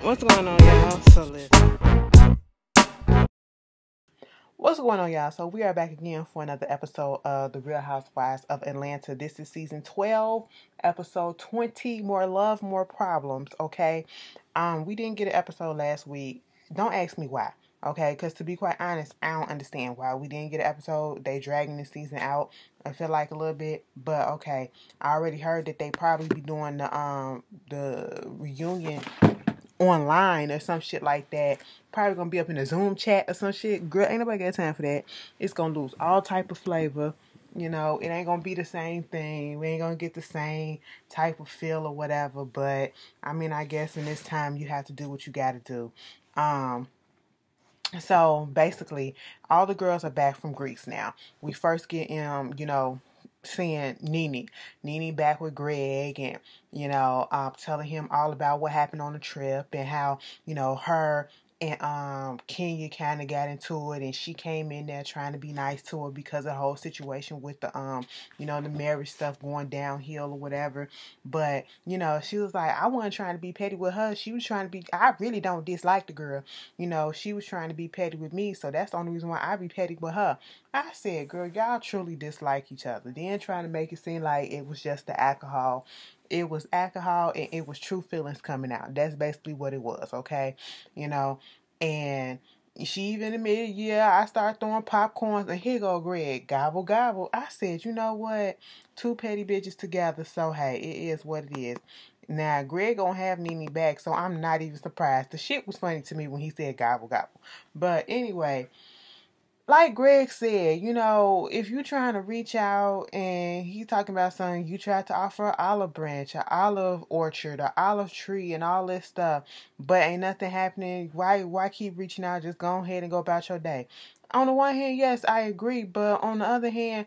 What's going on, y'all? What's going on, y'all? So we are back again for another episode of The Real Housewives of Atlanta. This is season 12, episode 20. More love, more problems. Okay. We didn't get an episode last week. Don't ask me why. Okay, because to be quite honest, I don't understand why we didn't get an episode. They dragging the season out. I feel like a little bit, but okay. I already heard that they probably be doing the reunion online or some shit like that. Probably gonna be up in a Zoom chat or some shit. Girl, ain't nobody got time for that. It's gonna lose all type of flavor. You know, it ain't gonna be the same thing. We ain't gonna get the same type of feel or whatever. But I mean, I guess in this time you have to do what you gotta do. So basically, all the girls are back from Greece now. We first get seeing Nene back with Greg, and telling him all about what happened on the trip and how her and Kenya kind of got into it, and she came in there trying to be nice to her because of the whole situation with the marriage stuff going downhill or whatever. But she was like, I wasn't trying to be petty with her. She was trying to be. I really don't dislike the girl. She was trying to be petty with me, so that's the only reason why I be petty with her. I said, girl, y'all truly dislike each other. Then trying to make it seem like it was just the alcohol. It was alcohol and it was true feelings coming out. That's basically what it was, okay? And she even admitted, yeah, I started throwing popcorns and here go Greg, gobble, gobble. I said, you know what? Two petty bitches together, so hey, it is what it is. Now, Greg gonna have Nene back, so I'm not even surprised. The shit was funny to me when he said gobble, gobble. But anyway, like Greg said, if you're trying to reach out and he's talking about something, you try to offer an olive branch, an olive orchard, an olive tree, and all this stuff, but ain't nothing happening. Why keep reaching out? Just go ahead and go about your day. On the one hand, yes, I agree, but on the other hand,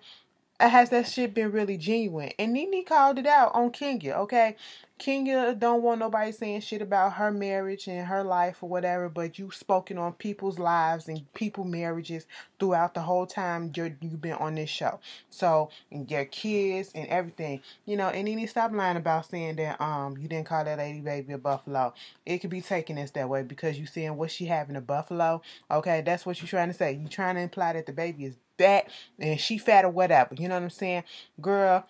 has that shit been really genuine? And Nene called it out on Kenya, okay? Kenya don't want nobody saying shit about her marriage and her life or whatever, but you spoken on people's lives and people marriages throughout the whole time you've been on this show. So, and your kids and everything. And Nene stop lying about saying that you didn't call that lady baby a buffalo. It could be taken as that way because you saying what she having a buffalo. Okay, that's what you're trying to say. You trying to imply that the baby is fat and she fat or whatever. You know what I'm saying? Girl,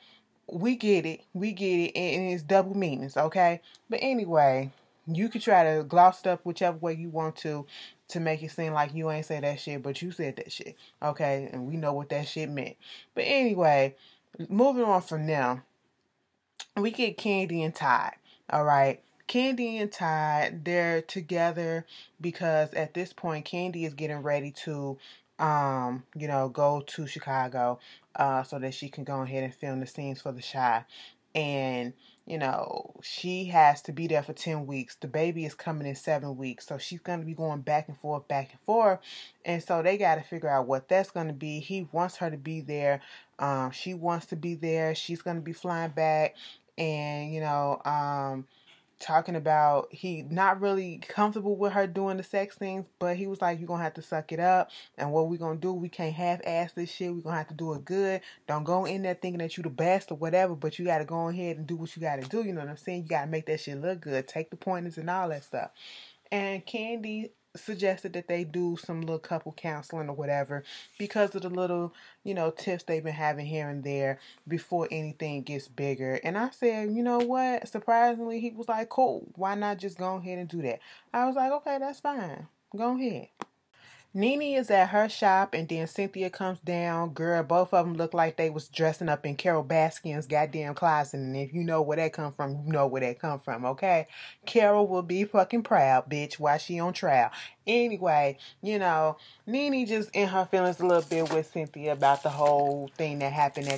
we get it. We get it. And it's double meanings, okay? But anyway, you could try to gloss it up whichever way you want to make it seem like you ain't say that shit, but you said that shit, okay? And we know what that shit meant. But anyway, moving on from now, we get Candy and Todd, all right? Candy and Todd, they're together because at this point, Candy is getting ready to, go to Chicago, so that she can go ahead and film the scenes for The Chi. And, she has to be there for 10 weeks. The baby is coming in 7 weeks. So she's going to be going back and forth, back and forth. And so they got to figure out what that's going to be. He wants her to be there. She wants to be there. She's going to be flying back. And, talking about he not really comfortable with her doing the sex things, but he was like, you're gonna have to suck it up, and what we gonna do, we can't half-ass this shit. We're gonna have to do it good. Don't go in there thinking that you the best or whatever, but you gotta go ahead and do what you gotta do. You know what I'm saying? You gotta make that shit look good, take the pointers and all that stuff. And Candy suggested that they do some little couple counseling or whatever because of the little, tips they've been having here and there before anything gets bigger. And I said, you know what? Surprisingly, he was like, cool. Why not just go ahead and do that? I was like, okay, that's fine. Go ahead. Nene is at her shop, and then Cynthia comes down. Girl, both of them look like they was dressing up in Carol Baskin's goddamn closet. And if you know where that come from, you know where that come from, okay? Carol will be fucking proud, bitch, while she on trial. Anyway, Nene just in her feelings a little bit with Cynthia about the whole thing that happened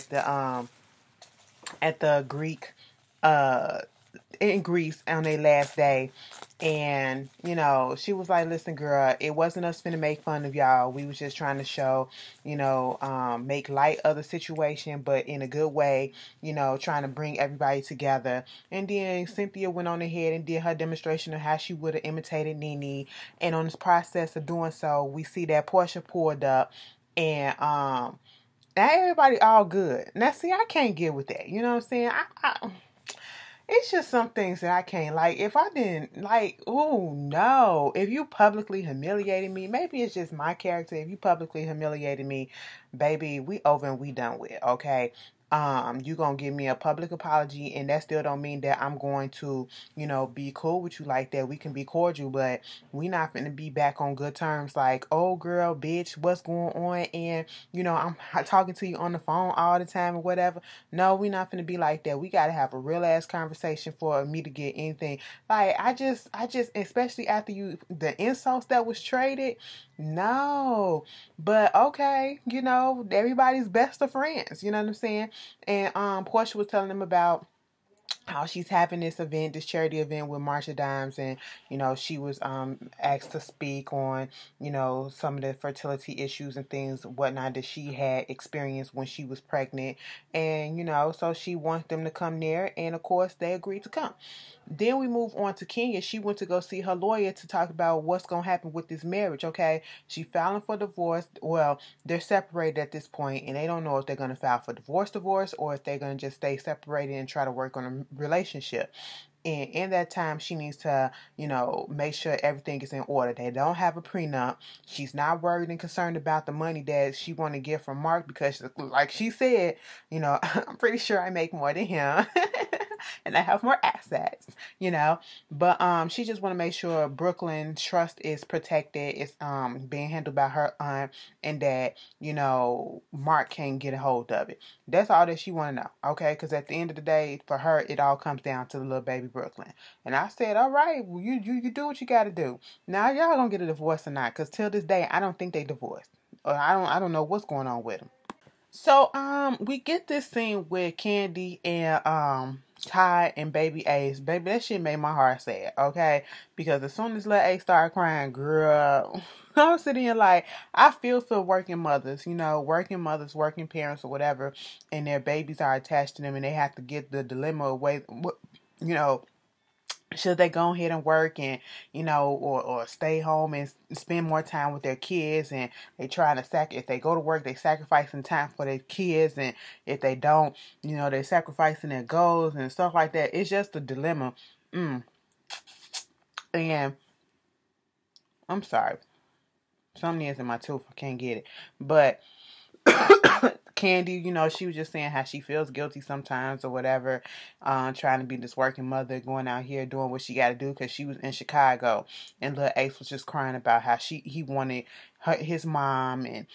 at the Greek uh in Greece on their last day. And, she was like, listen, girl, it wasn't us finna make fun of y'all. We was just trying to show, make light of the situation, but in a good way, trying to bring everybody together. And then Cynthia went on ahead and did her demonstration of how she would have imitated Nene. And on this process of doing so, we see that Portia pulled up and, now everybody all good. Now, see, I can't get with that. You know what I'm saying? it's just some things that I can't like. If I didn't like, oh no. If you publicly humiliated me, maybe it's just my character. If you publicly humiliated me, baby, we over and we done with, okay? You gonna give me a public apology, and that still don't mean that I'm going to, be cool with you like that. We can be cordial, but we not finna be back on good terms like, oh girl, bitch, what's going on? And I'm talking to you on the phone all the time or whatever. No, we not finna be like that. We gotta have a real ass conversation for me to get anything. Like I just, especially after the insults that was traded. No, but okay, everybody's best of friends. You know what I'm saying? And Portia was telling them about how she's having this event, this charity event with Marsha Dimes, and she was asked to speak on some of the fertility issues and things whatnot that she had experienced when she was pregnant, and so she wants them to come there, and of course they agreed to come. Then we move on to Kenya. She went to go see her lawyer to talk about what's going to happen with this marriage, okay? She filing for divorce. Well, they're separated at this point, and they don't know if they're going to file for divorce, or if they're going to just stay separated and try to work on a relationship. And in that time, she needs to, make sure everything is in order. They don't have a prenup. She's not worried and concerned about the money that she want to get from Mark because, like she said, I'm pretty sure I make more than him. And I have more assets, But she just want to make sure Brooklyn trust is protected. It's being handled by her aunt, and that Mark can't get a hold of it. That's all that she want to know, okay? Because at the end of the day, for her, it all comes down to the little baby Brooklyn. And I said, all right, well, you do what you got to do. Now y'all gonna get a divorce or not? Because till this day, I don't think they divorced. Or I don't know what's going on with them. So we get this scene with Candy and Ty and Baby Ace. Baby, that shit made my heart sad, okay? Because as soon as little Ace started crying, girl, I was sitting here like, I feel for working mothers, working parents or whatever, and their babies are attached to them, and they have to get the dilemma away, should they go ahead and work and, or stay home and spend more time with their kids, and they trying to if they go to work, they sacrificing time for their kids, and if they don't, they're sacrificing their goals and stuff like that. It's just a dilemma. And I'm sorry. Something is in my tooth. I can't get it. But Candy, she was just saying how she feels guilty sometimes or whatever, trying to be this working mother, going out here doing what she got to do because she was in Chicago, and little Ace was just crying about how he wanted his mom, and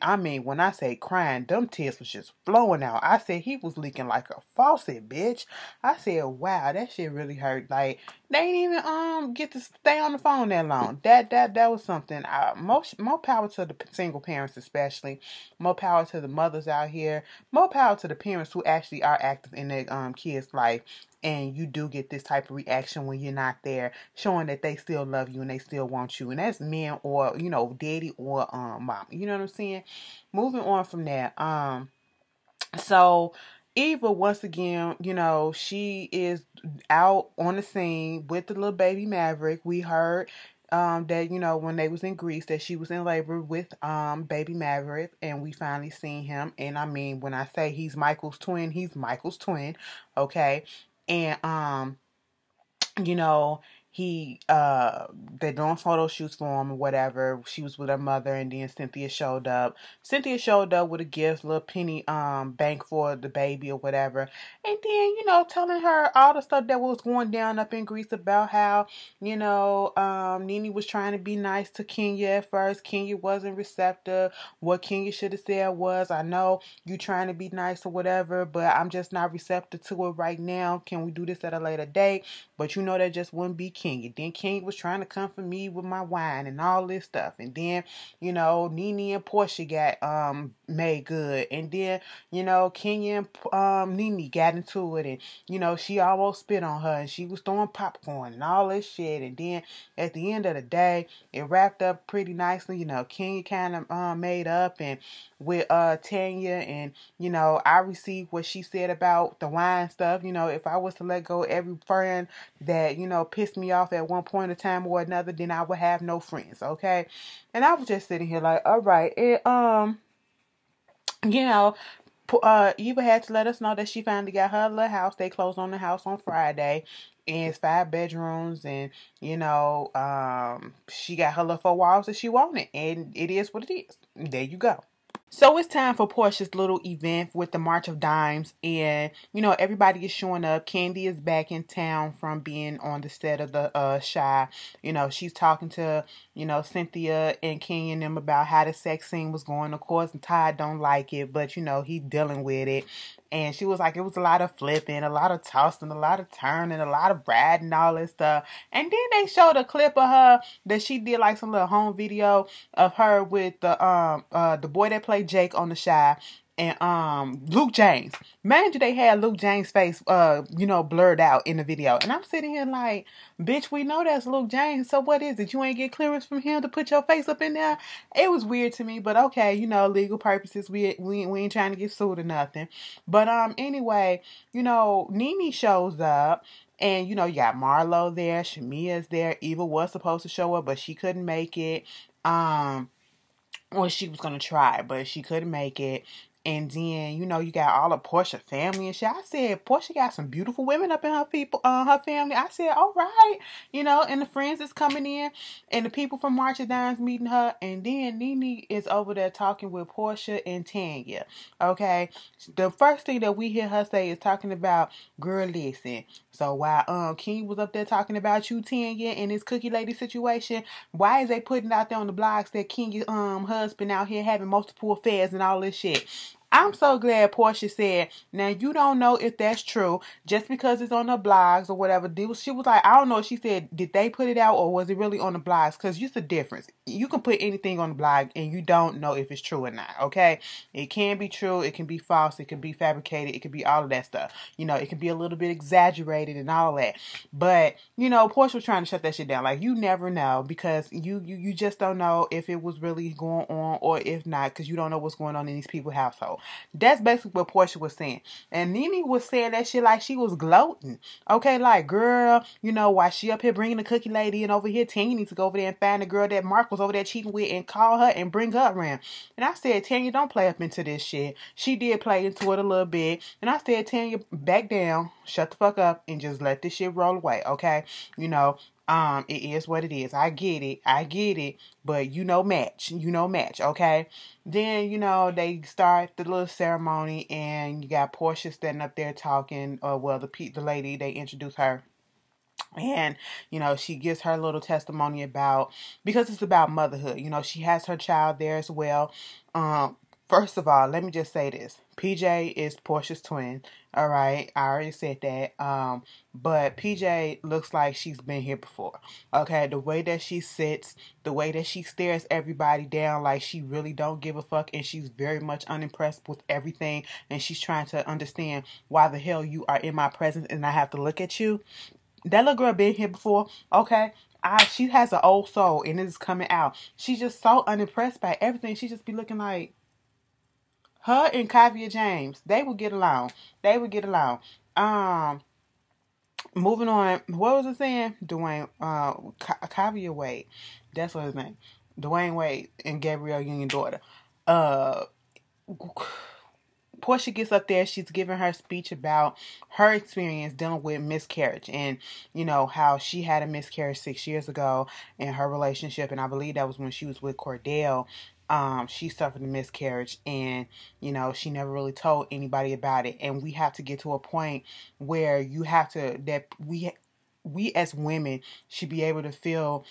I mean, when I say crying, them tears was just flowing out. I said he was leaking like a faucet, bitch. I said, wow, that shit really hurt. Like, they didn't even get to stay on the phone that long. That was something. More power to the single parents, especially. More power to the mothers out here. More power to the parents who actually are active in their kids' life. And you do get this type of reaction when you're not there, showing that they still love you and they still want you. And that's men or, daddy or mom. You know what I'm saying? Moving on from that. So Eva, once again, she is out on the scene with the little baby Maverick. We heard that, when they was in Greece, that she was in labor with baby Maverick, and we finally seen him. And I mean, when I say he's Michael's twin, he's Michael's twin, okay? And they're doing photo shoots for him or whatever. She was with her mother, and then Cynthia showed up. Cynthia showed up with a gift, little penny bank for the baby or whatever. And then, telling her all the stuff that was going down up in Greece about how, Nene was trying to be nice to Kenya at first. Kenya wasn't receptive. What Kenya should have said was, I know you trying to be nice or whatever, but I'm just not receptive to it right now. Can we do this at a later date? But that just wouldn't be Kenya. Then Kenya was trying to come for me with my wine and all this stuff. And then, Nene and Portia got made good. And then, Kenya and Nene got into it. And, she almost spit on her. And she was throwing popcorn and all this shit. And then at the end of the day, it wrapped up pretty nicely. Kenya kind of made up and with Tanya. And, I received what she said about the wine stuff. If I was to let go every friend that, pissed me off at one point in time or another, then I would have no friends, okay? And I was just sitting here like, all right, Eva had to let us know that she finally got her little house. They closed on the house on Friday. And it's 5 bedrooms, and she got her little 4 walls that she wanted, and it is what it is. There you go. So it's time for Portia's little event with the March of Dimes, and everybody is showing up. Candy is back in town from being on the set of the Shy. She's talking to Cynthia and Kenya and them about how the sex scene was going. Of course, Todd don't like it, but he's dealing with it. And she was like, it was a lot of flipping, a lot of tossing, a lot of turning, a lot of riding, all this stuff. And then they showed a clip of her that she did like some little home video of her with the boy that played Jake on The Shy and Luke James. Mind you, they had Luke James' face blurred out in the video. And I'm sitting here like, bitch, we know that's Luke James, so what is it? You ain't get clearance from him to put your face up in there? It was weird to me, but okay, legal purposes, we ain't trying to get sued or nothing. But anyway, Nene shows up. And, you got Marlo there, Shamia's there. Eva was supposed to show up, but she couldn't make it. Well, she was going to try, but she couldn't make it. And then, you got all of Portia family and shit. I said, Portia got some beautiful women up in her family. I said, all right. And the friends is coming in and the people from March of Dimes meeting her. And then Nene is over there talking with Portia and Tanya. Okay. The first thing that we hear her say is talking about, girl, listen. So while King was up there talking about you, Tanya, and this cookie lady situation, why is they putting out there on the blogs that King's husband out here having multiple affairs and all this shit? I'm so glad Portia said, now you don't know if that's true just because it's on the blogs or whatever. She was like, I don't know. She said, did they put it out or was it really on the blogs? Because it's the difference. You can put anything on the blog and you don't know if it's true or not, okay? It can be true. It can be false. It can be fabricated. It can be all of that stuff. It can be a little bit exaggerated and all that. But, Portia was trying to shut that shit down. Like, you never know because you just don't know if it was really going on or if not because you don't know what's going on in these people's household. That's basically what Portia was saying. And Nene was saying that shit like she was gloating. Okay, like, girl, why she up here bringing the cookie lady and over here, Tanya needs to go over there and find the girl that Mark was over there cheating with and call her and bring her around. And I said, Tanya, don't play up into this shit. She did play into it a little bit. And I said, Tanya, back down, shut the fuck up, and just let this shit roll away, okay? It is what it is. I get it. But match, okay? Then, they start the little ceremony and you got Portia standing up there talking, the lady, they introduce her. And, she gives her little testimony because it's about motherhood. She has her child there as well. First of all, let me just say this. PJ is Portia's twin. All right. I already said that. But PJ looks like she's been here before. Okay. The way that she sits, the way that she stares everybody down like she really don't give a fuck and she's very much unimpressed with everything and she's trying to understand why the hell you are in my presence and I have to look at you. That little girl been here before. Okay. She has an old soul and it is coming out. She's just so unimpressed by everything. She just be looking like, her and Kavia James, they would get along. Moving on. What was it saying? Dwayne, Kavia Wade. That's what his name. Dwayne Wade and Gabrielle Union daughter. Portia gets up there. She's giving her speech about her experience dealing with miscarriage and, how she had a miscarriage 6 years ago in her relationship. And I believe that was when she was with Cordell. She suffered a miscarriage and, she never really told anybody about it. And we have to get to a point where we as women should be able to feel,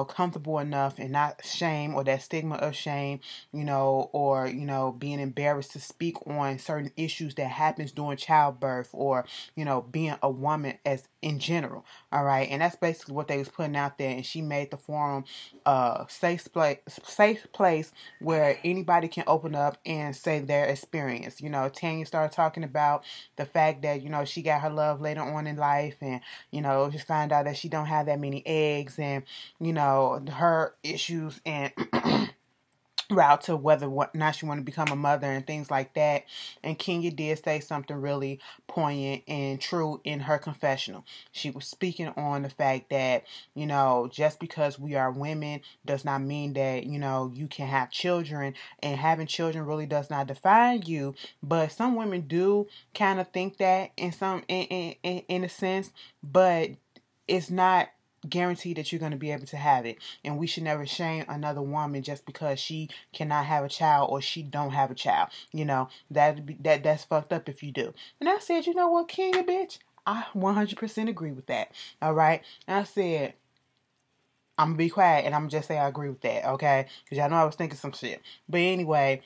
comfortable enough and not shame or that stigma of shame, or, being embarrassed to speak on certain issues that happens during childbirth or, being a woman as in general. All right. And that's basically what they was putting out there. And she made the forum a safe place where anybody can open up and say their experience. Tanya started talking about the fact that, she got her love later on in life and, just find out that she don't have that many eggs and, her issues and route to whether what now she want to become a mother and things like that. And Kenya did say something really poignant and true in her confessional. She was speaking on the fact that, just because we are women does not mean that, you can have children, and having children really does not define you. But some women do kind of think that in a sense, but it's not guaranteed that you're going to be able to have it. And we should never shame another woman just because she cannot have a child or she don't have a child. That's fucked up if you do. And I said, you know what, Kenya, bitch, I 100% agree with that. All right. And I said, I'm gonna be quiet and I'm gonna just say I agree with that, okay? Because y'all know I was thinking some shit. But anyway,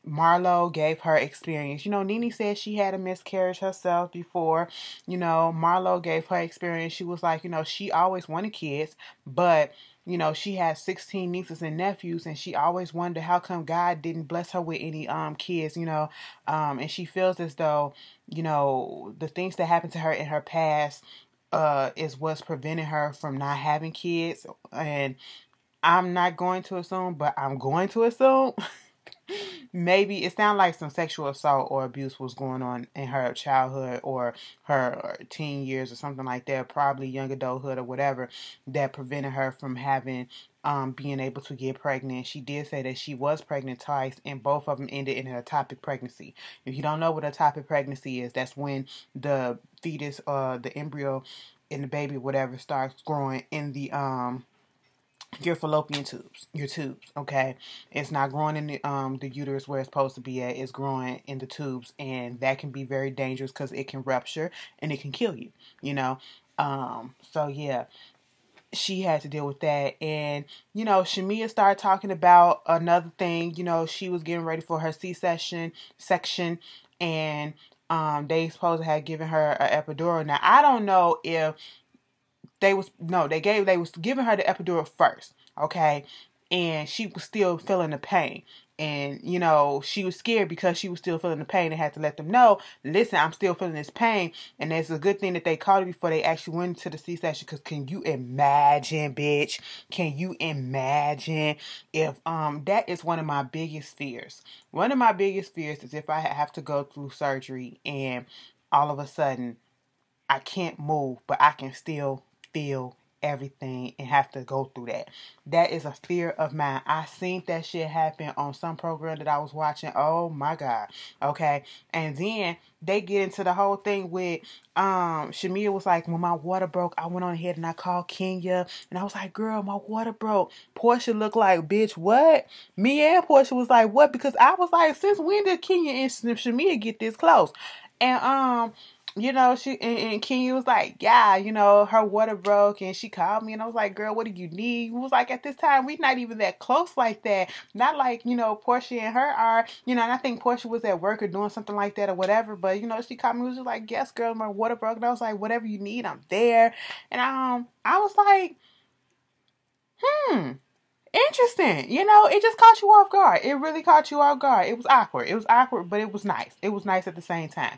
Marlo gave her experience. Nene said she had a miscarriage herself before. Marlo gave her experience. She was like, she always wanted kids, but she had 16 nieces and nephews, and she always wondered how come God didn't bless her with any kids, and she feels as though, the things that happened to her in her past is what's preventing her from not having kids. And I'm not going to assume, but I'm going to assume maybe it sounded like some sexual assault or abuse was going on in her childhood or her teen years or something like that, probably young adulthood or whatever, that prevented her from having being able to get pregnant. She did say that she was pregnant twice, and both of them ended in an ectopic pregnancy. If you don't know what ectopic pregnancy is, that's when the fetus, the embryo in the baby, whatever, starts growing in the your fallopian tubes, your tubes, okay? It's not growing in the uterus where it's supposed to be at. It's growing in the tubes, and that can be very dangerous because it can rupture and it can kill you, So yeah, she had to deal with that. And, Shamia started talking about another thing. She was getting ready for her C-section, and they supposed to have given her an epidural. Now, I don't know if they was giving her the epidural first, okay? And she was still feeling the pain. And, she was scared because she was still feeling the pain and had to let them know, listen, I'm still feeling this pain. And it's a good thing that they called it before they actually went to the C-section. Because can you imagine, bitch? Can you imagine if, that is one of my biggest fears. One of my biggest fears is if I have to go through surgery and all of a sudden I can't move, but I can still feel everything and have to go through that. That is a fear of mine. I seen that shit happen on some program that I was watching. Oh my God. Okay. And then they get into the whole thing with Shamia was like, when my water broke, I went on ahead and I called Kenya, and I was like, girl, my water broke. Portia looked like, bitch, what? Me and Portia was like, what? Because I was like, since when did Kenya and Shamia get this close? And she and Kenya was like, yeah, her water broke, and she called me, and I was like, girl, what do you need? We was like, at this time, we not even that close like that. Not like, Portia and her are, and I think Portia was at work or doing something like that or whatever, but, she called me, was just like, yes, girl, my water broke, and I was like, whatever you need, I'm there. And I was like, interesting. It just caught you off guard. It really caught you off guard. It was awkward. It was awkward, but it was nice. It was nice at the same time.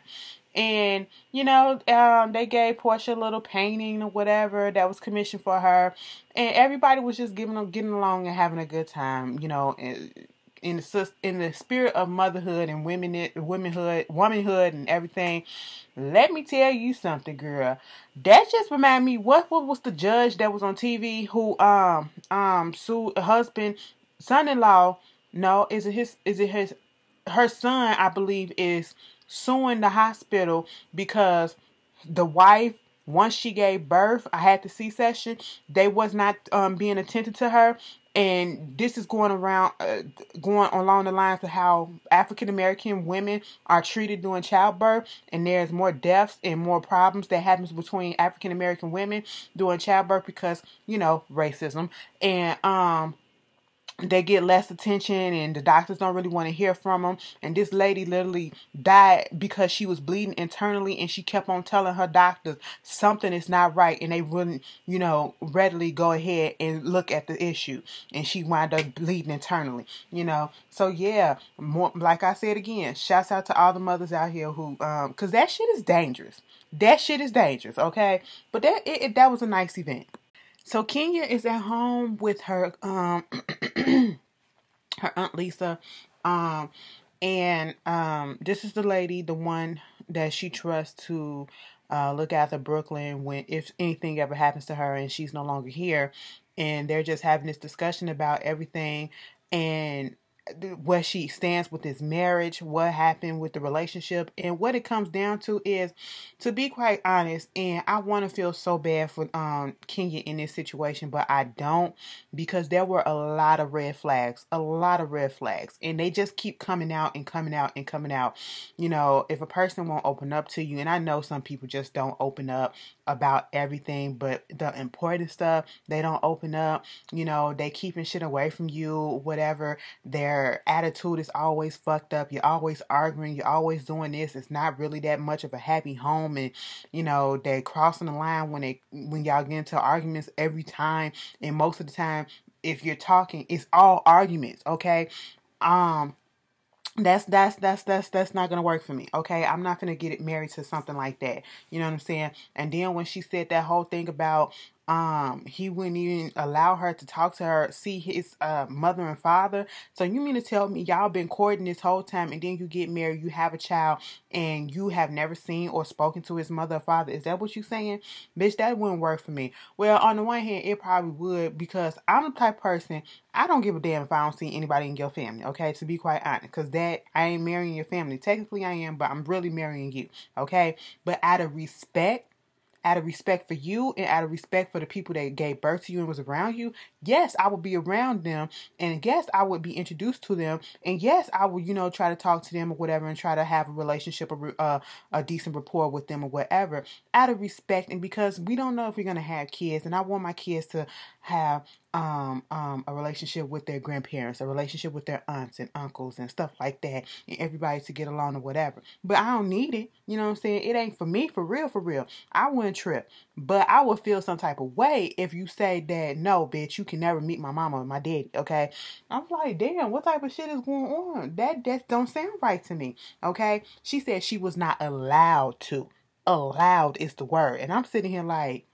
And, they gave Portia a little painting or whatever that was commissioned for her. And everybody was just getting along and having a good time, in the spirit of motherhood and womanhood and everything. Let me tell you something, girl. That just reminded me, what was the judge that was on TV who sued husband, son-in-law? No, her son, I believe, is suing the hospital because the wife, once she gave birth, I had the C-section, they was not being attentive to her. And this is going along the lines of how African American women are treated during childbirth, and there's more deaths and more problems that happens between African American women during childbirth because, racism. And they get less attention, and the doctors don't really want to hear from them. And this lady literally died because she was bleeding internally, and she kept on telling her doctors something is not right, and they wouldn't, readily go ahead and look at the issue. And she wound up bleeding internally, So yeah, more, like I said again, shouts out to all the mothers out here who, because that shit is dangerous. That shit is dangerous, okay? But that was a nice event. So Kenya is at home with her her Aunt Lisa. Um, this is the lady, the one that she trusts to look after Brooklyn when if anything ever happens to her and she's no longer here. And they're just having this discussion about everything and where she stands with this marriage, what happened with the relationship, and what it comes down to is, to be quite honest, and I want to feel so bad for Kenya in this situation, but I don't, because there were a lot of red flags, and they just keep coming out and coming out and coming out. You know, if a person won't open up to you, and I know some people just don't open up about everything, but the important stuff, they don't open up. You know, they keeping shit away from you, whatever. Their attitude is always fucked up. You're always arguing. You're always doing this. It's not really that much of a happy home. And, you know, they're crossing the line when y'all get into arguments every time. And most of the time, if you're talking, it's all arguments, okay? That's not gonna work for me. Okay, I'm not gonna get married to something like that. You know what I'm saying? And then when she said that whole thing about he wouldn't even allow her to talk to her, see his mother and father. So you mean to tell me y'all been courting this whole time, and then you get married, you have a child, and you have never seen or spoken to his mother or father? Is that what you saying? Bitch, that wouldn't work for me. Well, on the one hand, it probably would, because I'm the type of person, I don't give a damn if I don't see anybody in your family, okay? To be quite honest, because that, I ain't marrying your family. Technically I am, but I'm really marrying you, okay? But out of respect for you and out of respect for the people that gave birth to you and was around you, yes, I would be around them, and yes, I would be introduced to them, and yes, I would, you know, try to talk to them or whatever and try to have a relationship or a decent rapport with them or whatever, out of respect, and because we don't know if we're going to have kids, and I want my kids to have a relationship with their grandparents, a relationship with their aunts and uncles and stuff like that, and everybody to get along or whatever. But I don't need it. You know what I'm saying? It ain't for me, for real, for real. I wouldn't trip. But I would feel some type of way if you say that, no, bitch, you can never meet my mama or my daddy, okay? I'm like, damn, what type of shit is going on? That don't sound right to me, okay? She said she was not allowed to. Allowed is the word. And I'm sitting here like,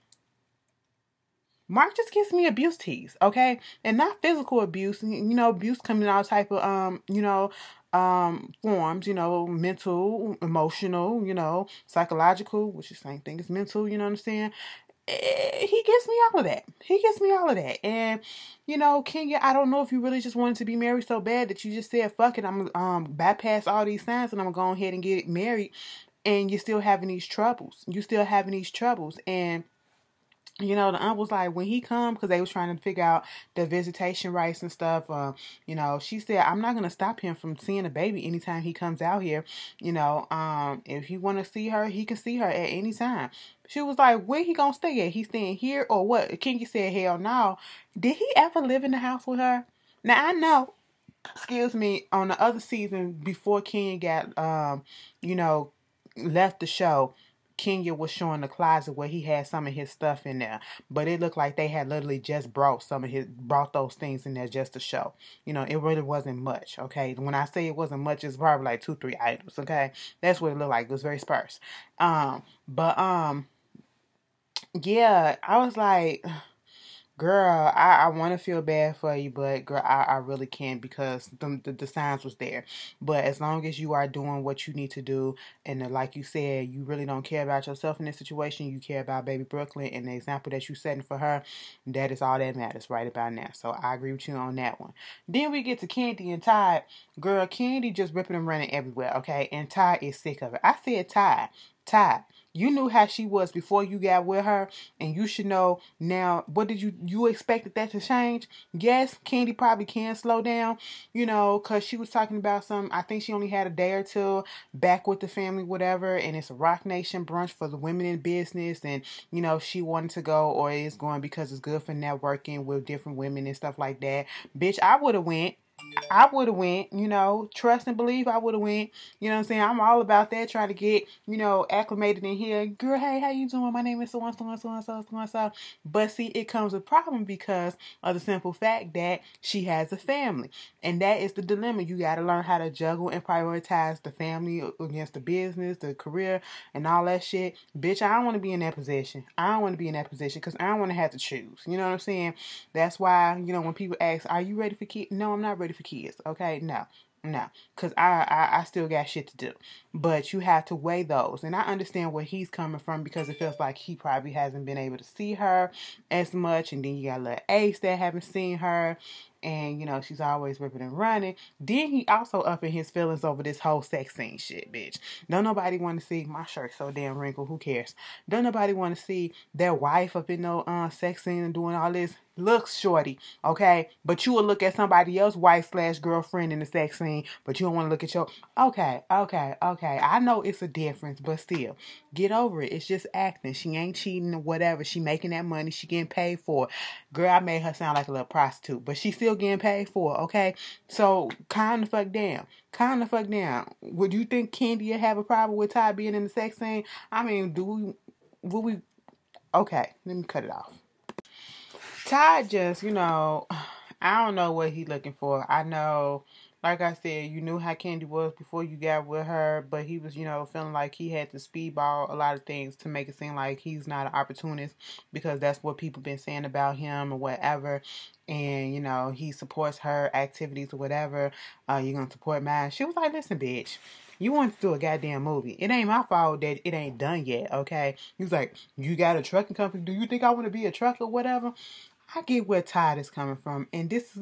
Mark just gives me abuse tease, okay? And not physical abuse. You know, abuse coming in all type of forms, you know, mental, emotional, you know, psychological, which is the same thing as mental, you know what I'm saying? He gives me all of that. He gives me all of that. And, you know, Kenya, I don't know if you really just wanted to be married so bad that you just said, fuck it, I'm bypass all these signs and I'm gonna go ahead and get married, and you're still having these troubles. And you know, the aunt was like, when he come, because they was trying to figure out the visitation rights and stuff, you know, she said, I'm not going to stop him from seeing a baby anytime he comes out here. You know, if he want to see her, he can see her at any time. She was like, where he going to stay at? He staying here or what? Kinky said, hell no. Did he ever live in the house with her? Now, I know, excuse me, on the other season, before Ken got, you know, left the show, Kenya was showing the closet where he had some of his stuff in there, but it looked like they had literally just brought those things in there just to show. You know, it really wasn't much. Okay, when I say it wasn't much, it's probably like 2-3 items. Okay, that's what it looked like. It was very sparse. Yeah, I was like, girl, I want to feel bad for you, but girl, I really can't, because the signs was there. But as long as you are doing what you need to do, and like you said, you really don't care about yourself in this situation, you care about baby Brooklyn and the example that you setting for her, that is all that matters right about now. So I agree with you on that one. Then we get to Candy and Todd. Girl, Candy just ripping and running everywhere, okay? And Todd is sick of it. I said, Todd, you knew how she was before you got with her, and you should know now. What did you expected that to change? Yes, Candy probably can slow down, you know, because she was talking about I think she only had a day or two back with the family, whatever, and it's a Rock Nation brunch for the women in business, and, you know, she wanted to go, or is going, because it's good for networking with different women and stuff like that. Bitch, I would have went. You know, trust and believe I would have went. You know what I'm saying? I'm all about that, trying to get, you know, acclimated in here. Girl, hey, how you doing? My name is so-and-so. But see, it comes a problem because of the simple fact that she has a family. And that is the dilemma. You got to learn how to juggle and prioritize the family against the business, the career, and all that shit. Bitch, I don't want to be in that position. Because I don't want to have to choose. You know what I'm saying? That's why, you know, when people ask, are you ready for kids? No, I'm not ready ready for kids. Okay, no. No, because I still got shit to do. But you have to weigh those. And I understand where he's coming from because it feels like he probably hasn't been able to see her as much. And then you got little Ace that haven't seen her. And, you know, she's always ripping and running. Then he also up in his feelings over this whole sex scene shit, bitch. Don't nobody want to see, my shirt so damn wrinkled, who cares? Don't nobody want to see their wife up in no sex scene and doing all this. Looks shorty, okay? But you will look at somebody else's wife/girlfriend in the sex scene, but you don't want to look at your, okay. I know it's a difference, but still, get over it. It's just acting. She ain't cheating or whatever. She making that money. She getting paid for it. Girl, I made her sound like a little prostitute, but she still getting paid for it, okay? So, calm the fuck down. Calm the fuck down. Would you think Candy would have a problem with Ty being in the sex scene? I mean, would we, okay, let me cut it off. Ty just, you know, I don't know what he looking for. I know, like I said, you knew how Candy was before you got with her, but he was, you know, feeling like he had to speedball a lot of things to make it seem like he's not an opportunist because that's what people been saying about him or whatever. And, you know, he supports her activities or whatever. You're going to support mine. She was like, listen, bitch. You want to do a goddamn movie. It ain't my fault that it ain't done yet, okay? He was like, you got a trucking company. Do you think I want to be a trucker or whatever? I get where Todd is coming from. And this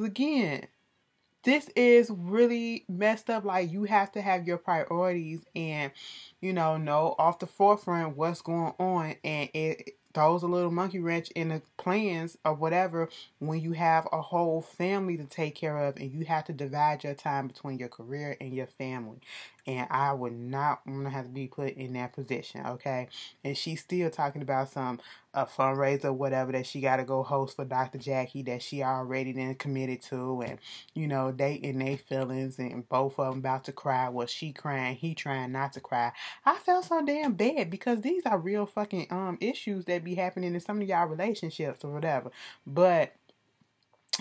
is really messed up. Like, you have to have your priorities and, you know off the forefront what's going on. And it throws a little monkey wrench in the plans or whatever when you have a whole family to take care of and you have to divide your time between your career and your family. And I would not want to have to be put in that position, okay? And she's still talking about a fundraiser, whatever, that she got to go host for Dr. Jackie that she already then committed to. And, you know, they in their feelings and both of them about to cry. Well, she crying, he trying not to cry. I felt so damn bad because these are real fucking issues that be happening in some of y'all relationships or whatever. But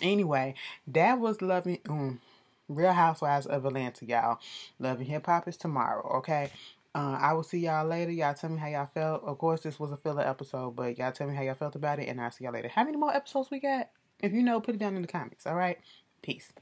anyway, that was Real Housewives of Atlanta, y'all. Love and Hip Hop is tomorrow, okay? I will see y'all later. Y'all tell me how y'all felt. Of course, this was a filler episode, but y'all tell me how y'all felt about it, and I'll see y'all later. How many more episodes we got? If you know, put it down in the comments, all right? Peace.